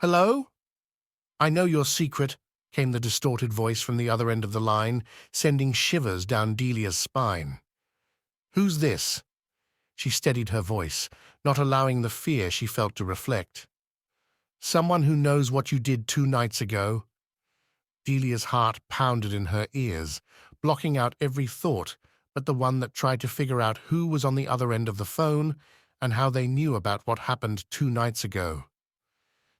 Hello? I know your secret, came the distorted voice from the other end of the line, sending shivers down Delia's spine. Who's this? She steadied her voice, not allowing the fear she felt to reflect. Someone who knows what you did 2 nights ago. Delia's heart pounded in her ears, blocking out every thought but the one that tried to figure out who was on the other end of the phone and how they knew about what happened 2 nights ago.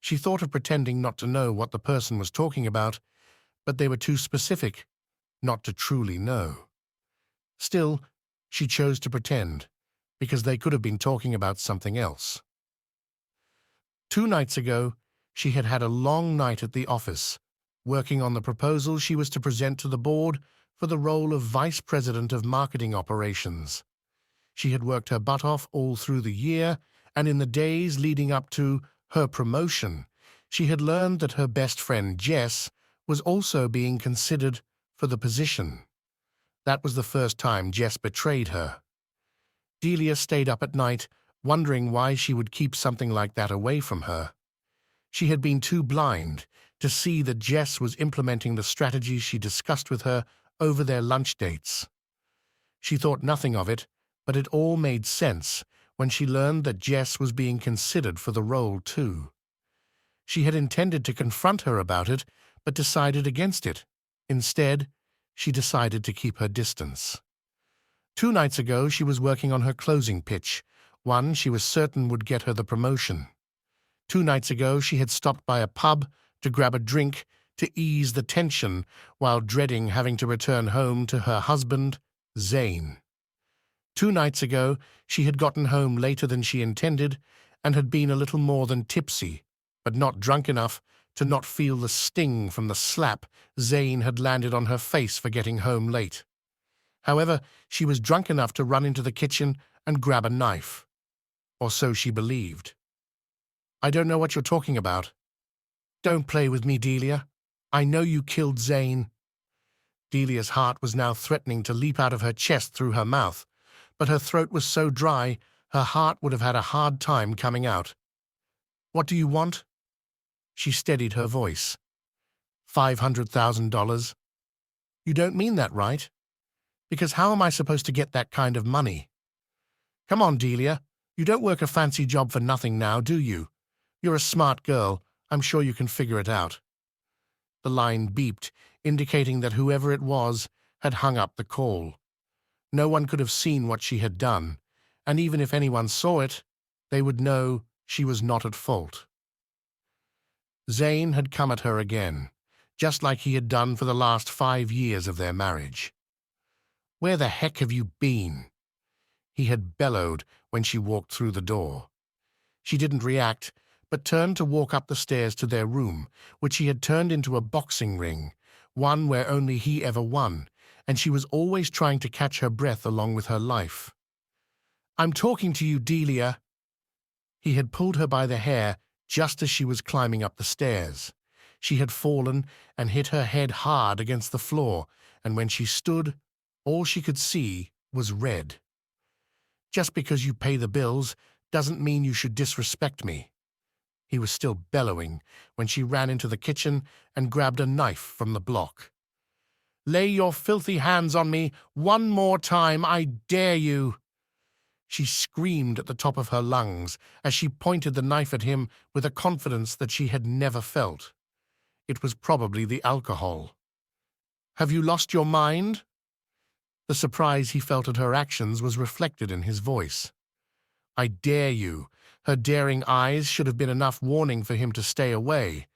She thought of pretending not to know what the person was talking about, but they were too specific not to truly know. Still, she chose to pretend, because they could have been talking about something else. 2 nights ago, she had had a long night at the office, working on the proposal she was to present to the board for the role of Vice President of Marketing Operations. She had worked her butt off all through the year, and in the days leading up to her promotion, she had learned that her best friend Jess was also being considered for the position. That was the first time Jess betrayed her. Delia stayed up at night, wondering why she would keep something like that away from her. She had been too blind to see that Jess was implementing the strategies she discussed with her over their lunch dates. She thought nothing of it, but it all made sense when she learned that Jess was being considered for the role too. She had intended to confront her about it, but decided against it. Instead, she decided to keep her distance. 2 nights ago, she was working on her closing pitch, one she was certain would get her the promotion. 2 nights ago, she had stopped by a pub to grab a drink to ease the tension while dreading having to return home to her husband, Zane. 2 nights ago, she had gotten home later than she intended and had been a little more than tipsy, but not drunk enough to not feel the sting from the slap Zane had landed on her face for getting home late. However, she was drunk enough to run into the kitchen and grab a knife. Or so she believed. I don't know what you're talking about. Don't play with me, Delia. I know you killed Zane. Delia's heart was now threatening to leap out of her chest through her mouth, but her throat was so dry her heart would have had a hard time coming out. What do you want? She steadied her voice. $500,000. You don't mean that, right? Because how am I supposed to get that kind of money? Come on, Delia. You don't work a fancy job for nothing now, do you? You're a smart girl. I'm sure you can figure it out. The line beeped, indicating that whoever it was had hung up the call. No one could have seen what she had done, and even if anyone saw it, they would know she was not at fault. Zane had come at her again, just like he had done for the last 5 years of their marriage. Where the heck have you been? He had bellowed when she walked through the door. She didn't react, but turned to walk up the stairs to their room, which he had turned into a boxing ring, one where only he ever won, and she was always trying to catch her breath along with her life. I'm talking to you, Delia. He had pulled her by the hair just as she was climbing up the stairs. She had fallen and hit her head hard against the floor, and when she stood, all she could see was red. Just because you pay the bills doesn't mean you should disrespect me. He was still bellowing when she ran into the kitchen and grabbed a knife from the block. Lay your filthy hands on me one more time, I dare you. She screamed at the top of her lungs as she pointed the knife at him with a confidence that she had never felt. It was probably the alcohol. Have you lost your mind? The surprise he felt at her actions was reflected in his voice. I dare you. Her daring eyes should have been enough warning for him to stay away,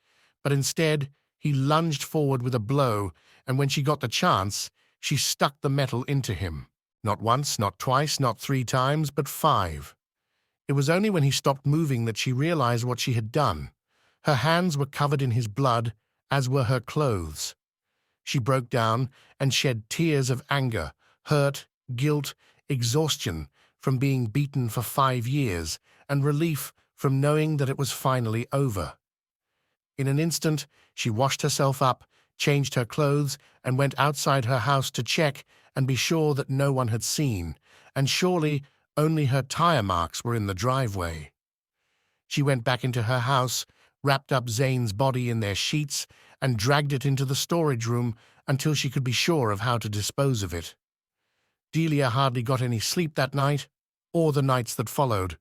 but instead he lunged forward with a blow, and when she got the chance, she stuck the metal into him. Not once, not twice, not 3 times, but 5. It was only when he stopped moving that she realized what she had done. Her hands were covered in his blood, as were her clothes. She broke down and shed tears of anger, hurt, guilt, exhaustion from being beaten for 5 years, and relief from knowing that it was finally over. In an instant, she washed herself up, changed her clothes, and went outside her house to check and be sure that no one had seen, and surely only her tire marks were in the driveway. She went back into her house, wrapped up Zane's body in their sheets, and dragged it into the storage room until she could be sure of how to dispose of it. Delia hardly got any sleep that night, or the nights that followed,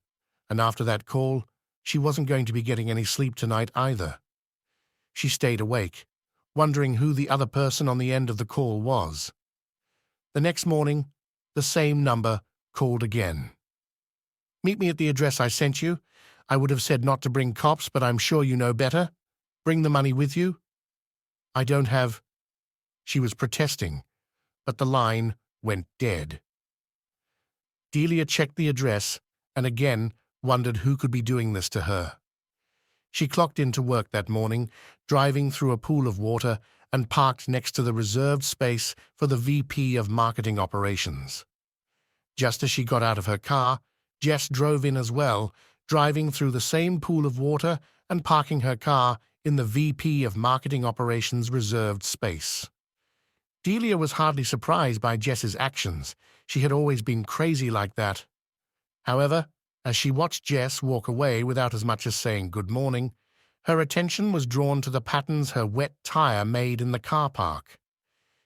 and after that call, she wasn't going to be getting any sleep tonight either. She stayed awake, wondering who the other person on the end of the call was. The next morning, the same number called again. "Meet me at the address I sent you. I would have said not to bring cops, but I'm sure you know better. Bring the money with you." "I don't have—" She was protesting, but the line went dead. Delia checked the address and again wondered who could be doing this to her. She clocked into work that morning, driving through a pool of water, and parked next to the reserved space for the VP of Marketing Operations. Just as she got out of her car, Jess drove in as well, driving through the same pool of water and parking her car in the VP of Marketing Operations reserved space. Delia was hardly surprised by Jess's actions. She had always been crazy like that. However, as she watched Jess walk away without as much as saying good morning, her attention was drawn to the patterns her wet tire made in the car park.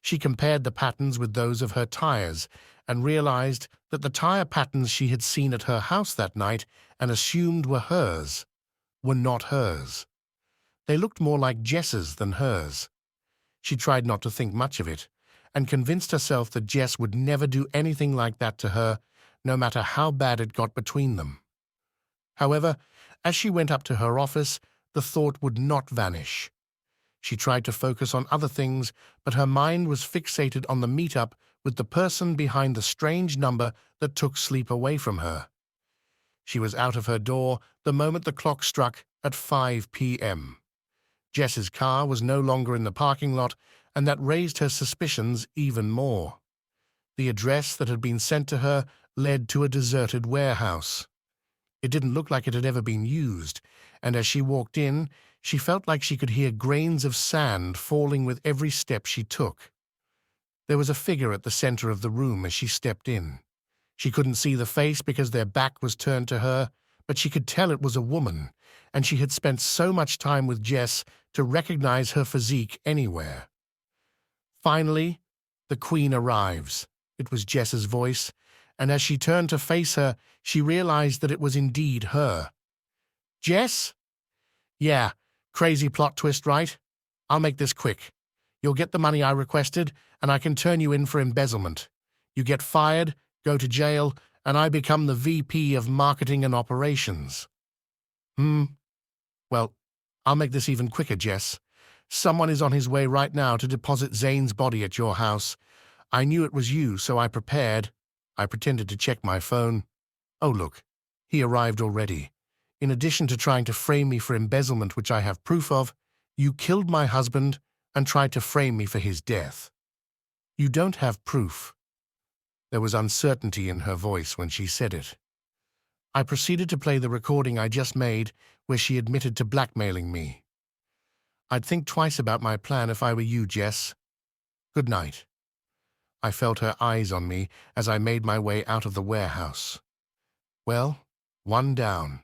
She compared the patterns with those of her tires and realized that the tire patterns she had seen at her house that night and assumed were hers were not hers. They looked more like Jess's than hers. She tried not to think much of it, and convinced herself that Jess would never do anything like that to her, no matter how bad it got between them. However, as she went up to her office, the thought would not vanish. She tried to focus on other things, but her mind was fixated on the meetup with the person behind the strange number that took sleep away from her. She was out of her door the moment the clock struck at 5 p.m. Jess's car was no longer in the parking lot, and that raised her suspicions even more. The address that had been sent to her led to a deserted warehouse. It didn't look like it had ever been used, and as she walked in, she felt like she could hear grains of sand falling with every step she took. There was a figure at the center of the room as she stepped in. She couldn't see the face because their back was turned to her, but she could tell it was a woman, and she had spent so much time with Jess to recognize her physique anywhere. Finally, the Queen arrives. It was Jess's voice, and as she turned to face her, she realized that it was indeed her. "Jess?" "Yeah, crazy plot twist, right? I'll make this quick. You'll get the money I requested, and I can turn you in for embezzlement. You get fired, go to jail, and I become the VP of Marketing and Operations." Well, I'll make this even quicker, Jess. Someone is on his way right now to deposit Zane's body at your house. I knew it was you, so I prepared. I pretended to check my phone. Oh, look, he arrived already. In addition to trying to frame me for embezzlement, which I have proof of, you killed my husband and tried to frame me for his death. You don't have proof. There was uncertainty in her voice when she said it. I proceeded to play the recording I just made where she admitted to blackmailing me. I'd think twice about my plan if I were you, Jess. Good night. I felt her eyes on me as I made my way out of the warehouse. Well, one down.